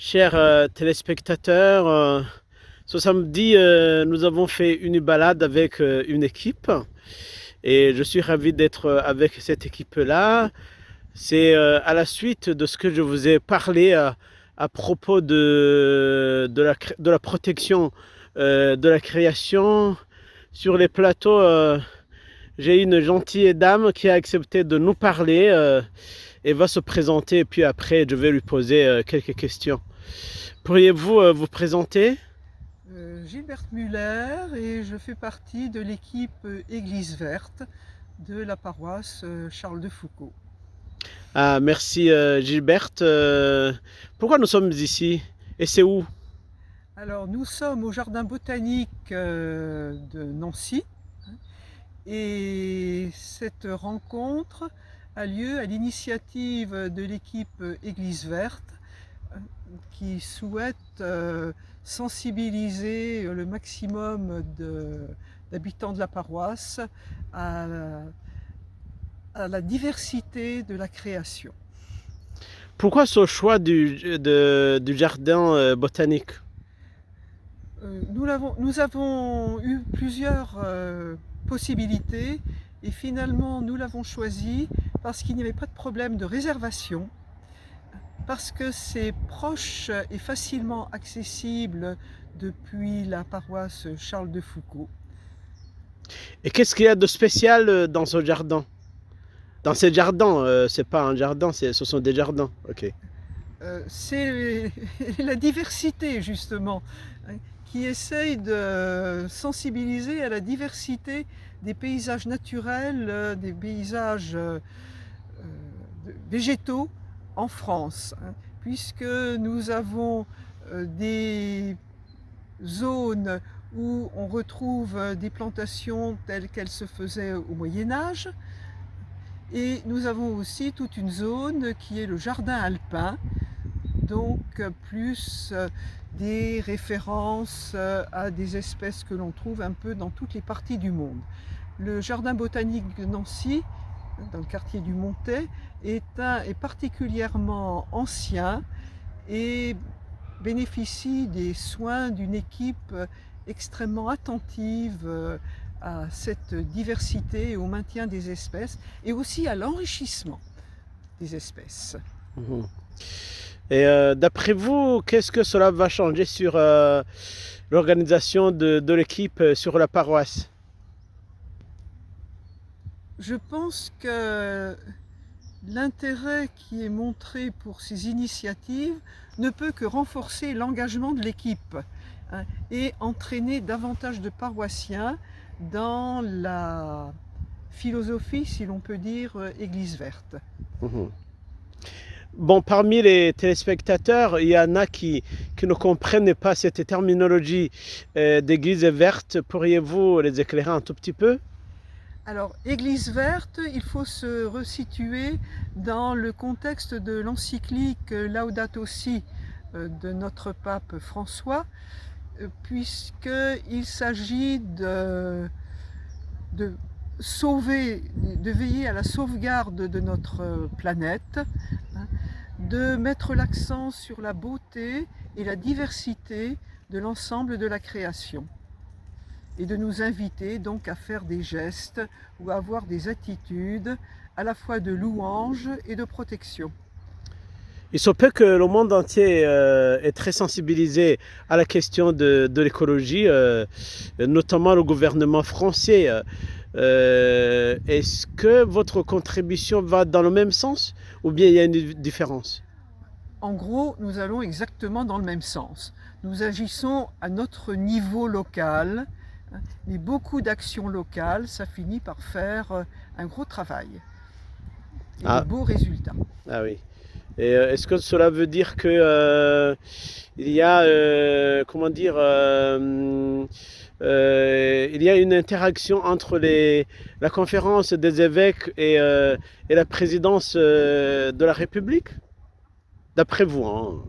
Chers téléspectateurs, ce samedi, nous avons fait une balade avec une équipe et je suis ravi d'être avec cette équipe-là. C'est à la suite de ce que je vous ai parlé à propos de la protection de la création. Sur les plateaux, j'ai une gentille dame qui a accepté de nous parler et va se présenter. Et puis après, je vais lui poser quelques questions. Pourriez-vous vous présenter? Gilberte Muller et je fais partie de l'équipe Église verte de la paroisse Charles de Foucauld. Ah, merci Gilberte. Pourquoi nous sommes ici? Et c'est où? Alors nous sommes au jardin botanique de Nancy et cette rencontre a lieu à l'initiative de l'équipe Église verte qui souhaite sensibiliser le maximum d'habitants de la paroisse à la diversité de la création. Pourquoi ce choix du jardin botanique? Nous avons eu plusieurs possibilités et finalement nous l'avons choisi parce qu'il n'y avait pas de problème de réservation, parce que c'est proche et facilement accessible depuis la paroisse Charles de Foucauld. Et qu'est-ce qu'il y a de spécial dans ce jardin? Dans ces jardins, c'est pas un jardin, ce sont des jardins. Ok. C'est la diversité justement, hein, qui essaye de sensibiliser à la diversité des paysages naturels, des paysages végétaux en France, hein, puisque nous avons des zones où on retrouve des plantations telles qu'elles se faisaient au Moyen Âge, et nous avons aussi toute une zone qui est le jardin alpin, donc plus des références à des espèces que l'on trouve un peu dans toutes les parties du monde. Le jardin botanique de Nancy, dans le quartier du Montet, est particulièrement ancien et bénéficie des soins d'une équipe extrêmement attentive à cette diversité et au maintien des espèces et aussi à l'enrichissement des espèces. Mhm. Et d'après vous, qu'est-ce que cela va changer sur l'organisation de l'équipe sur la paroisse? Je pense que l'intérêt qui est montré pour ces initiatives ne peut que renforcer l'engagement de l'équipe, hein, et entraîner davantage de paroissiens dans la philosophie, si l'on peut dire, Église verte. Mhm. Bon, parmi les téléspectateurs, il y en a qui ne comprennent pas cette terminologie d'église verte. Pourriez-vous les éclairer un tout petit peu? Alors, Église verte, il faut se resituer dans le contexte de l'encyclique Laudato Si de notre pape François, puisqu'il s'agit de sauver, de veiller à la sauvegarde de notre planète, hein, de mettre l'accent sur la beauté et la diversité de l'ensemble de la création et de nous inviter donc à faire des gestes ou à avoir des attitudes à la fois de louange et de protection. Il se peut que le monde entier est très sensibilisé à la question de l'écologie, notamment le gouvernement français. Est-ce que votre contribution va dans le même sens ou bien il y a une différence? En gros, nous allons exactement dans le même sens. Nous agissons à notre niveau local, mais beaucoup d'actions locales, ça finit par faire un gros travail et de Ah, beaux résultats. ah oui. Et est-ce que cela veut dire que il y a comment dire il y a une interaction entre la conférence des évêques et la présidence de la République? D'après vous, hein,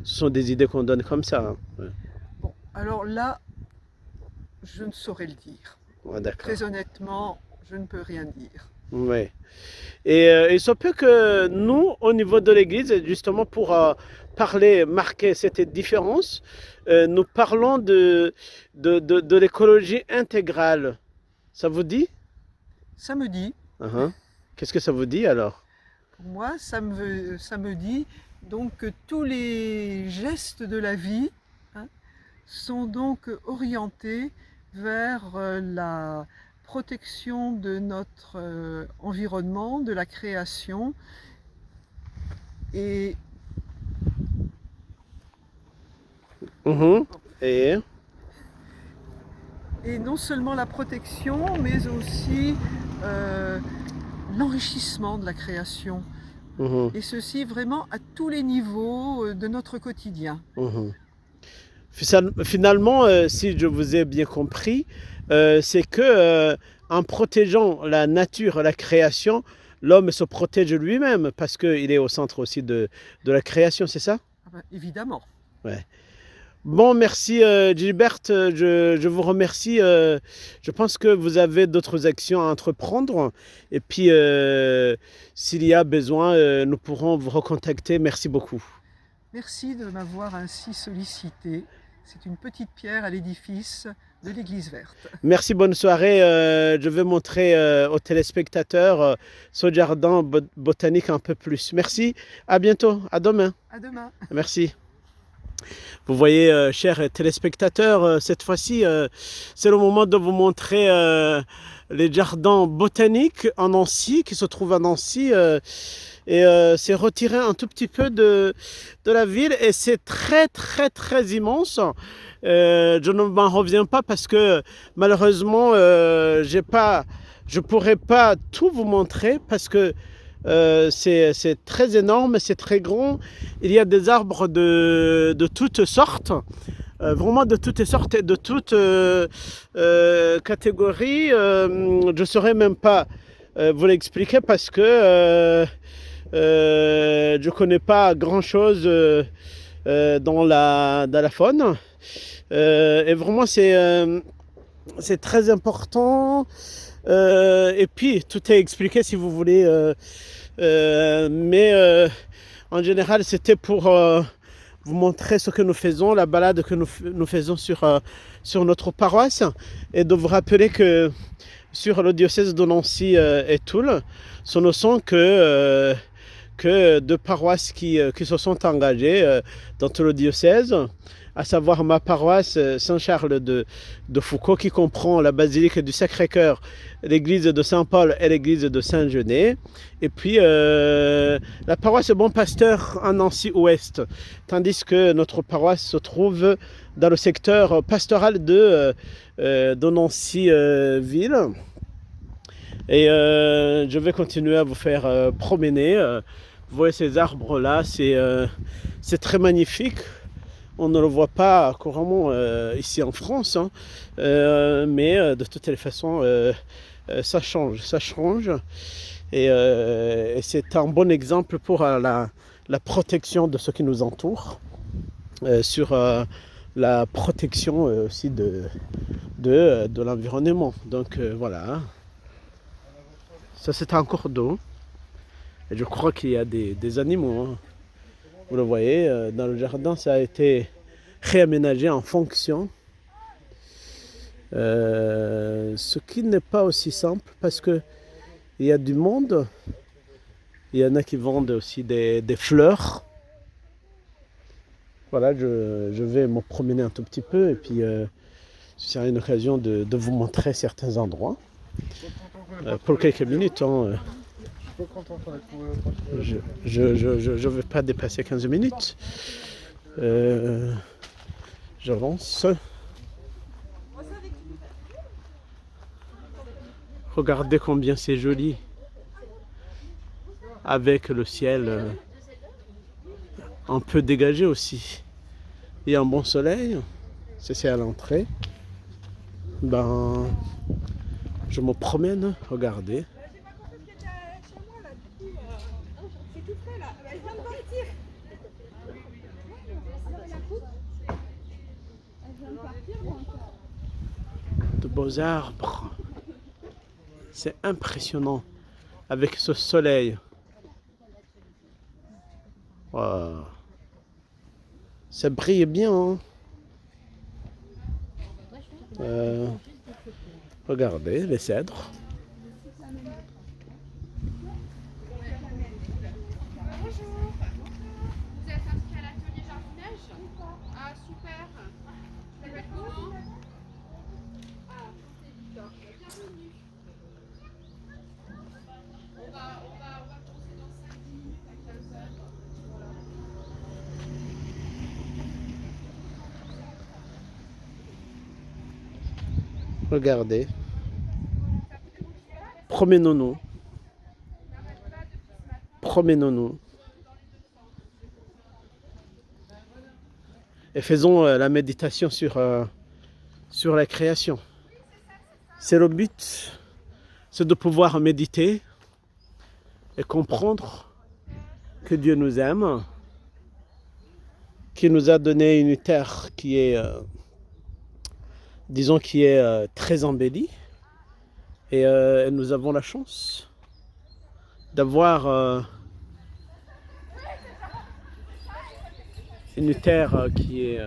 ce sont des idées qu'on donne comme ça. Hein. Ouais. Bon, alors là, je ne saurais le dire. Ouais, d'accord. Très honnêtement, je ne peux rien dire. Ouais. Il se peut que nous, au niveau de l'Église, justement pour parler, marquer cette différence, nous parlons de l'écologie intégrale. Ça vous dit? Samedi, Uhum. Qu'est-ce que ça vous dit alors? pour moi, ça me dit donc que tous les gestes de la vie, hein, sont donc orientés vers la protection de notre environnement, de la création et, Mhm. Et et non seulement la protection, mais aussi euh, l'enrichissement de la création. mhm, Et ceci vraiment à tous les niveaux de notre quotidien. mhm. Finalement, si je vous ai bien compris, c'est que en protégeant la nature, la création, l'homme se protège lui-même parce qu'il est au centre aussi de la création, c'est ça? Ah ben, évidemment. Ouais. Bon, merci Gilberte, je vous remercie. Je pense que vous avez d'autres actions à entreprendre. Et puis, s'il y a besoin, nous pourrons vous recontacter. Merci beaucoup. Merci de m'avoir ainsi sollicité. C'est une petite pierre à l'édifice de l'Église verte. Merci, bonne soirée. Je vais montrer aux téléspectateurs ce jardin botanique un peu plus. Merci, à bientôt, à demain. À demain. Merci. Vous voyez, chers téléspectateurs, cette fois-ci, c'est le moment de vous montrer les jardins botaniques en Nancy, qui se trouvent à Nancy. C'est retiré un tout petit peu de la ville et c'est très, très, très immense. Je ne m'en reviens pas parce que malheureusement, je ne pourrais pas tout vous montrer parce que c'est très énorme, c'est très grand. Il y a des arbres de toutes sortes, vraiment de toutes sortes et de toutes catégories. Je ne saurais même pas vous l'expliquer parce que je ne connais pas grand-chose dans la faune. Et vraiment, c'est très important. Et puis, tout est expliqué si vous voulez. Mais en général, c'était pour vous montrer ce que nous faisons, la balade que nous faisons sur notre paroisse, et de vous rappeler que sur le diocèse de Nancy et Toul, ce ne sont que deux paroisses qui se sont engagées dans tout le diocèse, à savoir ma paroisse Saint-Charles de Foucault, qui comprend la basilique du Sacré-Cœur, l'église de Saint-Paul et l'église de Saint-Genet, et puis la paroisse Bon Pasteur en Nancy-Ouest, tandis que notre paroisse se trouve dans le secteur pastoral de Nancy-Ville. Et je vais continuer à vous faire promener. Vous voyez ces arbres-là, c'est très magnifique. On ne le voit pas couramment ici en France, hein. Mais de toutes les façons, ça change, ça change. Et c'est un bon exemple pour la protection de ce qui nous entoure, sur la protection aussi de l'environnement. Donc voilà, ça c'est un cours d'eau. Et je crois qu'il y a des animaux, hein. Vous le voyez, dans le jardin, ça a été réaménagé en fonction. Ce qui n'est pas aussi simple parce que il y a du monde. Il y en a qui vendent aussi des fleurs. Voilà, je vais me promener un tout petit peu et puis ce sera une occasion de vous montrer certains endroits. Pour quelques minutes, hein. Je ne vais pas dépasser 15 minutes. J'avance. Regardez combien c'est joli. Avec le ciel un peu dégagé aussi. Il y a un bon soleil. C'est à l'entrée. Ben, je me promène, regardez. De beaux arbres. C'est impressionnant avec ce soleil. Wow. Ça brille bien. Hein. Regardez les cèdres. Bonjour. Vous êtes inscrit à l'atelier jardinage? Ah super. Vous m'appelez comment? Ah, c'est Victor. Bienvenue. On va commencer dans 5-10 minutes à 15h. Voilà. Regardez. Promenons-nous. Promenons-nous. Et faisons la méditation sur la création. C'est le but, c'est de pouvoir méditer et comprendre que Dieu nous aime, qu'il nous a donné une terre qui est, disons, qui est très embellie. Et nous avons la chance d'avoir une terre qui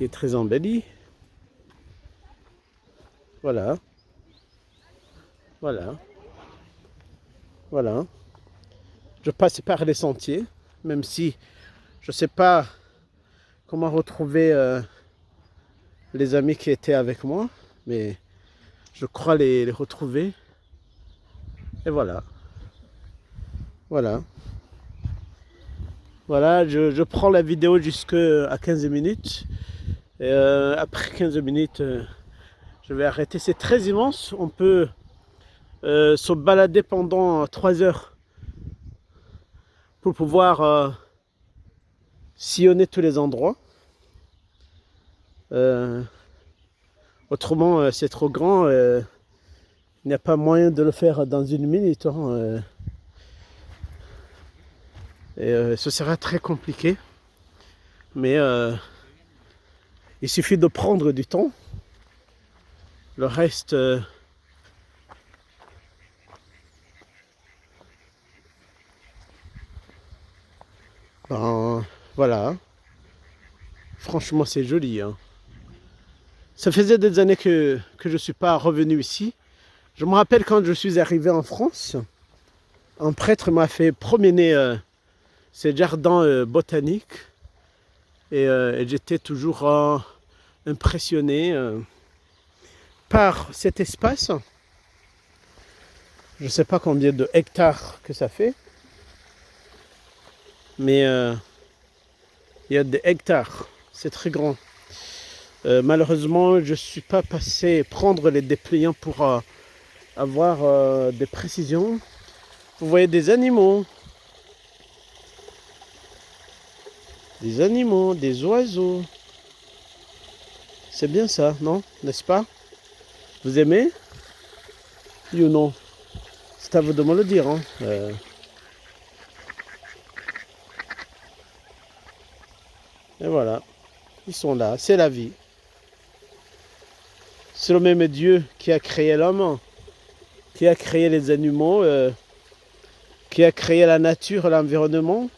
est très embellie. Voilà. Voilà. Voilà. Je passe par les sentiers, même si je ne sais pas comment retrouver les amis qui étaient avec moi, mais je crois les retrouver. Et voilà. Voilà. Voilà, je prends la vidéo jusqu'à 15 minutes. Et après 15 minutes, je vais arrêter. C'est très immense. On peut se balader pendant 3 heures pour pouvoir sillonner tous les endroits. Autrement, c'est trop grand. Il n'y a pas moyen de le faire dans une minute. Hein, et ce sera très compliqué. Mais il suffit de prendre du temps. Le reste... ben, voilà. Franchement, c'est joli. Hein. Ça faisait des années que je ne suis pas revenu ici. Je me rappelle quand je suis arrivé en France, un prêtre m'a fait promener ces jardins botaniques. Et j'étais toujours impressionné par cet espace. Je ne sais pas combien de hectares que ça fait. Mais il y a des hectares. C'est très grand. Malheureusement, je ne suis pas passé prendre les dépliants pour avoir des précisions. Vous voyez des animaux. Des animaux, des oiseaux. C'est bien ça, non? N'est-ce pas? Vous aimez? Oui ou non? C'est à vous de me le dire. Hein. Et voilà. Ils sont là. C'est la vie. C'est le même Dieu qui a créé l'homme, qui a créé les animaux, qui a créé la nature, l'environnement.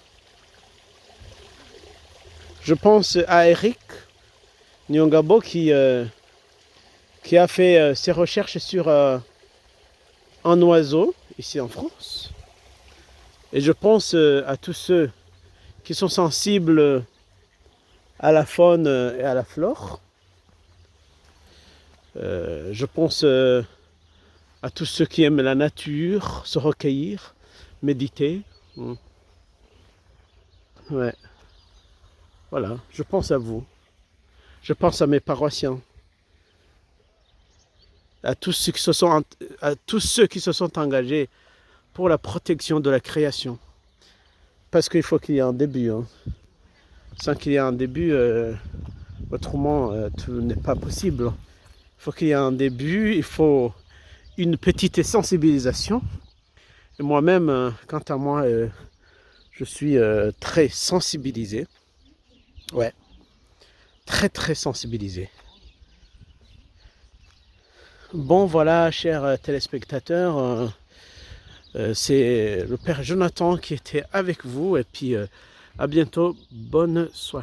Je pense à Eric Nyongabo qui a fait ses recherches sur un oiseau ici en France. Et je pense à tous ceux qui sont sensibles à la faune et à la flore. Je pense à tous ceux qui aiment la nature, se recueillir, méditer. Ouais. Voilà, je pense à vous. Je pense à mes paroissiens. À tous ceux qui se sont engagés pour la protection de la création. Parce qu'il faut qu'il y ait un début. Hein. Sans qu'il y ait un début, autrement, tout n'est pas possible. Il faut qu'il y ait un début, il faut une petite sensibilisation. Et moi-même, quant à moi, je suis très sensibilisé. Ouais, très très sensibilisé. Bon, voilà, chers téléspectateurs, c'est le père Jonathan qui était avec vous. Et puis, à bientôt. Bonne soirée.